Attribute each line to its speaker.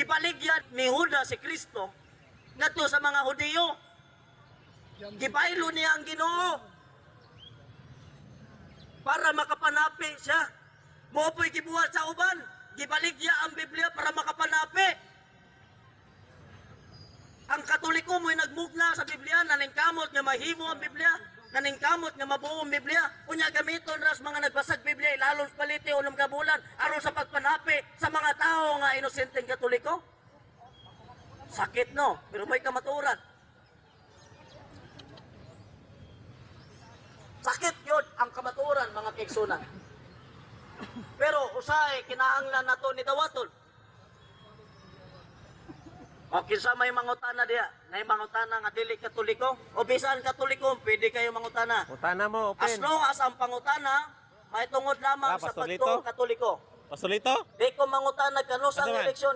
Speaker 1: gibaligyan ni Judas si Kristo ngadto sa mga Hudiyo. Gibaylo niya ang Ginoo para makapanapi siya. Mo'poy gibuhat sa uban, gibaligya ang Biblia para makapanapi. Ang Katoliko mo'y nagmugna sa Biblia, naningkamot nga mahimo ang Biblia, naningkamot nga mabuo ang Biblia. Unya gamiton ras mga nagbasag Biblia, ilalong paliti unom ka bulan, aron sa pagpanapi sa mga tao nga inosenteng Katoliko. Sakit no, pero may kamaturan. Sakit yun ang kamaturan, mga kaigsunan. Pero usay, kinahanglan na to ni Dawatol. O kinsa may mangutana diya, may mangutana nga dili Katoliko, o bisan Katoliko, pwede kayo mangutana.
Speaker 2: Utana mo, open.
Speaker 1: As long as ang pangutana, may tungod lamang sa
Speaker 2: Pastor
Speaker 1: pagtuo
Speaker 2: Lito?
Speaker 1: Katoliko.
Speaker 2: Pasolito?
Speaker 1: Di ko mangutana kano sa
Speaker 2: Asa man?
Speaker 1: eleksyon.